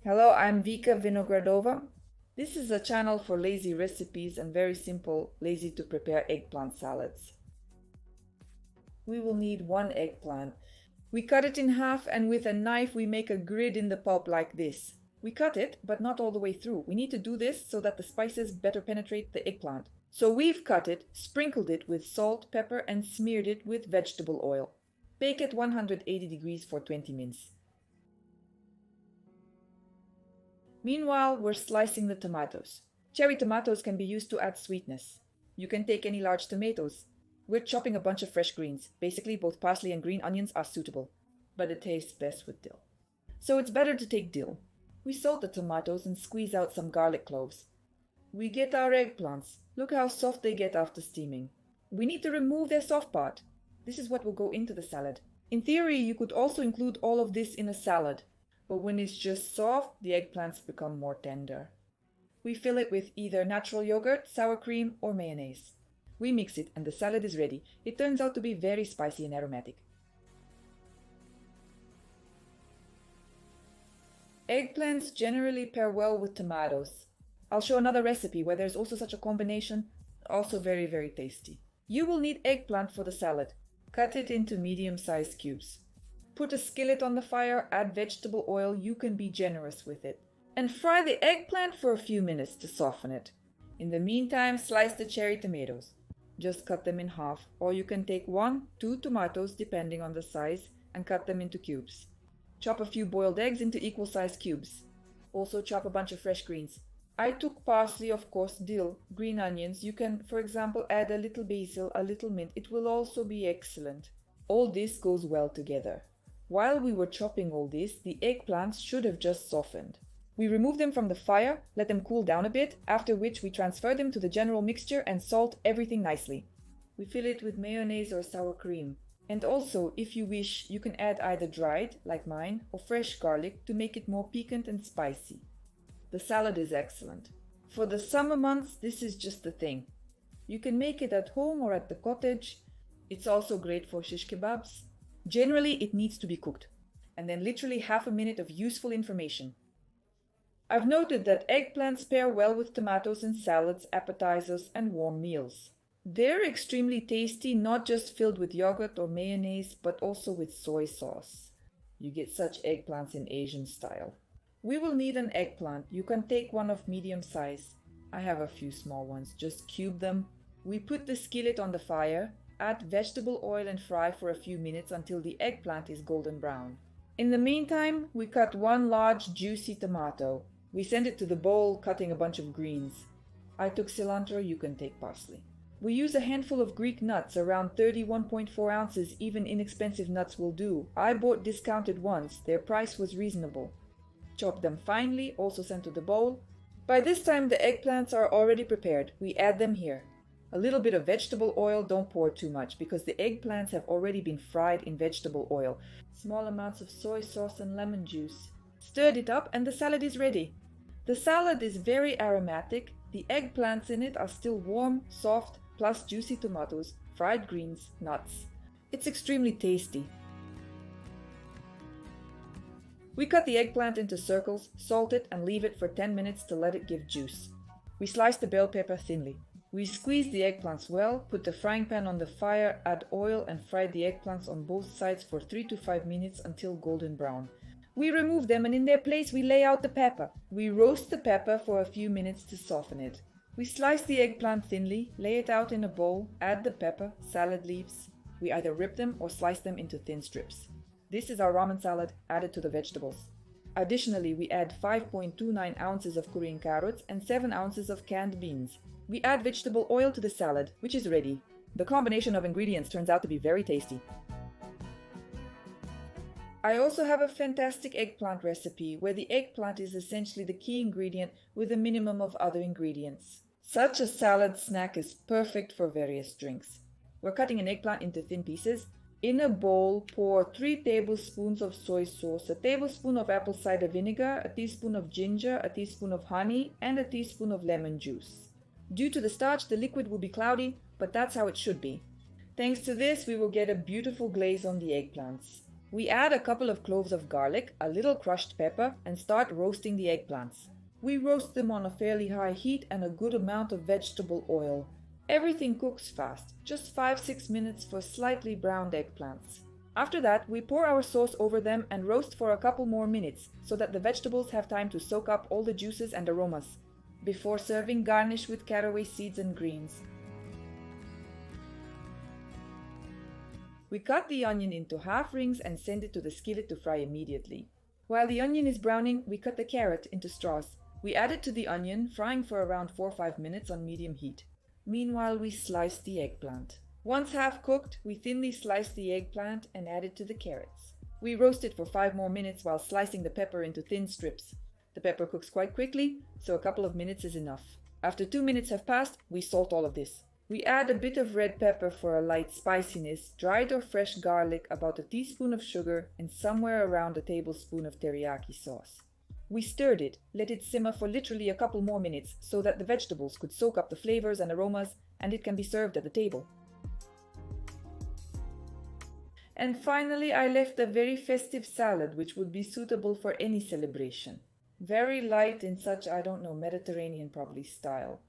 Hello, I'm Vika Vinogradova. This is a channel for lazy recipes and very simple, lazy to prepare eggplant salads. We will need one eggplant. We cut it in half and with a knife we make a grid in the pulp like this. We cut it, but not all the way through. We need to do this so that the spices better penetrate the eggplant. So we've cut it, sprinkled it with salt, pepper and smeared it with vegetable oil. Bake at 180 degrees for 20 minutes. Meanwhile, we're slicing the tomatoes. Cherry tomatoes can be used to add sweetness. You can take any large tomatoes. We're chopping a bunch of fresh greens. Basically, both parsley and green onions are suitable, but it tastes best with dill. So it's better to take dill. We salt the tomatoes and squeeze out some garlic cloves. We get our eggplants. Look how soft they get after steaming. We need to remove their soft part. This is what will go into the salad. In theory, you could also include all of this in a salad. But when it's just soft, the eggplants become more tender. We fill it with either natural yogurt, sour cream, or mayonnaise. We mix it and the salad is ready. It turns out to be very spicy and aromatic. Eggplants generally pair well with tomatoes. I'll show another recipe where there's also such a combination, also very, very tasty. You will need eggplant for the salad. Cut it into medium-sized cubes. Put a skillet on the fire, add vegetable oil, you can be generous with it. And fry the eggplant for a few minutes to soften it. In the meantime, slice the cherry tomatoes. Just cut them in half, or you can take 1-2 tomatoes depending on the size and cut them into cubes. Chop a few boiled eggs into equal sized cubes. Also chop a bunch of fresh greens. I took parsley, of course, dill, green onions. You can, for example, add a little basil, a little mint. It will also be excellent. All this goes well together. While we were chopping all this, the eggplants should have just softened. We remove them from the fire, let them cool down a bit, after which we transfer them to the general mixture and salt everything nicely. We fill it with mayonnaise or sour cream. And also, if you wish, you can add either dried, like mine, or fresh garlic to make it more piquant and spicy. The salad is excellent. For the summer months, this is just the thing. You can make it at home or at the cottage. It's also great for shish kebabs. Generally, it needs to be cooked. And then literally half a minute of useful information. I've noted that eggplants pair well with tomatoes in salads, appetizers, and warm meals. They're extremely tasty, not just filled with yogurt or mayonnaise, but also with soy sauce. You get such eggplants in Asian style. We will need an eggplant. You can take one of medium size. I have a few small ones. Just cube them. We put the skillet on the fire. Add vegetable oil and fry for a few minutes until the eggplant is golden brown. In the meantime, we cut one large juicy tomato. We send it to the bowl, cutting a bunch of greens. I took cilantro, you can take parsley. We use a handful of Greek nuts, around 31.4 ounces, even inexpensive nuts will do. I bought discounted ones, their price was reasonable. Chop them finely, also sent to the bowl. By this time the eggplants are already prepared. We add them here. A little bit of vegetable oil, don't pour too much, because the eggplants have already been fried in vegetable oil. Small amounts of soy sauce and lemon juice. Stirred it up and the salad is ready. The salad is very aromatic. The eggplants in it are still warm, soft, plus juicy tomatoes, fried greens, nuts. It's extremely tasty. We cut the eggplant into circles, salt it and leave it for 10 minutes to let it give juice. We slice the bell pepper thinly. We squeeze the eggplants well, put the frying pan on the fire, add oil and fry the eggplants on both sides for 3 to 5 minutes until golden brown. We remove them and in their place we lay out the pepper. We roast the pepper for a few minutes to soften it. We slice the eggplant thinly, lay it out in a bowl, add the pepper, salad leaves. We either rip them or slice them into thin strips. This is our ramen salad added to the vegetables. Additionally, we add 5.29 ounces of Korean carrots and 7 ounces of canned beans. We add vegetable oil to the salad, which is ready. The combination of ingredients turns out to be very tasty. I also have a fantastic eggplant recipe where the eggplant is essentially the key ingredient with a minimum of other ingredients. Such a salad snack is perfect for various drinks. We're cutting an eggplant into thin pieces. In a bowl, pour 3 tablespoons of soy sauce, a tablespoon of apple cider vinegar, a teaspoon of ginger, a teaspoon of honey, and a teaspoon of lemon juice. Due to the starch, the liquid will be cloudy, but that's how it should be. Thanks to this, we will get a beautiful glaze on the eggplants. We add a couple of cloves of garlic, a little crushed pepper, and start roasting the eggplants. We roast them on a fairly high heat and a good amount of vegetable oil. Everything cooks fast, just 5-6 minutes for slightly browned eggplants. After that, we pour our sauce over them and roast for a couple more minutes so that the vegetables have time to soak up all the juices and aromas. Before serving, garnish with caraway seeds and greens. We cut the onion into half rings and send it to the skillet to fry immediately. While the onion is browning, we cut the carrot into straws. We add it to the onion, frying for around 4-5 minutes on medium heat. Meanwhile, we slice the eggplant. Once half cooked, we thinly slice the eggplant and add it to the carrots. We roast it for 5 more minutes while slicing the pepper into thin strips. The pepper cooks quite quickly, so a couple of minutes is enough. After 2 minutes have passed, we salt all of this. We add a bit of red pepper for a light spiciness, dried or fresh garlic, about a teaspoon of sugar, and somewhere around a tablespoon of teriyaki sauce. We stirred it, let it simmer for literally a couple more minutes so that the vegetables could soak up the flavors and aromas, and it can be served at the table. And finally, I left a very festive salad which would be suitable for any celebration. Very light in such, Mediterranean probably style.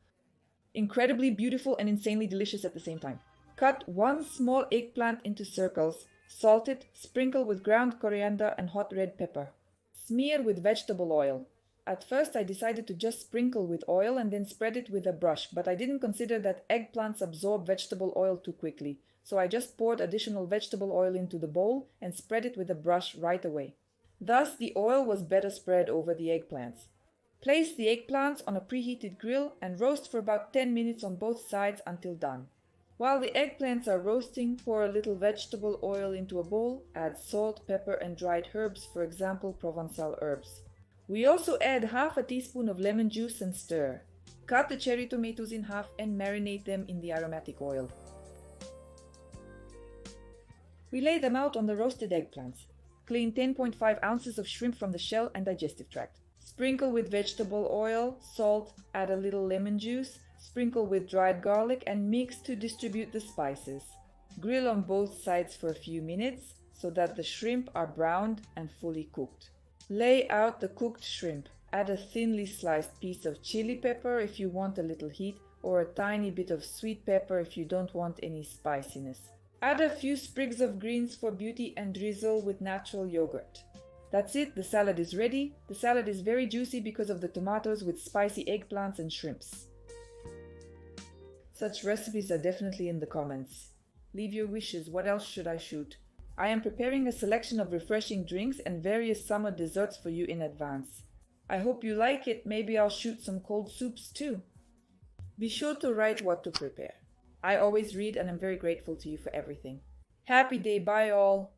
Incredibly beautiful and insanely delicious at the same time. Cut 1 small eggplant into circles, salt it, sprinkle with ground coriander and hot red pepper. Smear with vegetable oil. At first I decided to just sprinkle with oil and then spread it with a brush, but I didn't consider that eggplants absorb vegetable oil too quickly, so I just poured additional vegetable oil into the bowl and spread it with a brush right away. Thus the oil was better spread over the eggplants. Place the eggplants on a preheated grill and roast for about 10 minutes on both sides until done. While the eggplants are roasting, pour a little vegetable oil into a bowl, add salt, pepper and dried herbs, for example Provençal herbs. We also add half a teaspoon of lemon juice and stir. Cut the cherry tomatoes in half and marinate them in the aromatic oil. We lay them out on the roasted eggplants. Clean 10.5 ounces of shrimp from the shell and digestive tract. Sprinkle with vegetable oil, salt, add a little lemon juice, sprinkle with dried garlic and mix to distribute the spices. Grill on both sides for a few minutes so that the shrimp are browned and fully cooked. Lay out the cooked shrimp. Add a thinly sliced piece of chili pepper if you want a little heat, or a tiny bit of sweet pepper if you don't want any spiciness. Add a few sprigs of greens for beauty and drizzle with natural yogurt. That's it, the salad is ready. The salad is very juicy because of the tomatoes with spicy eggplants and shrimps. Such recipes are definitely in the comments. Leave your wishes, what else should I shoot? I am preparing a selection of refreshing drinks and various summer desserts for you in advance. I hope you like it, maybe I'll shoot some cold soups too. Be sure to write what to prepare. I always read and I'm very grateful to you for everything. Happy day, bye all!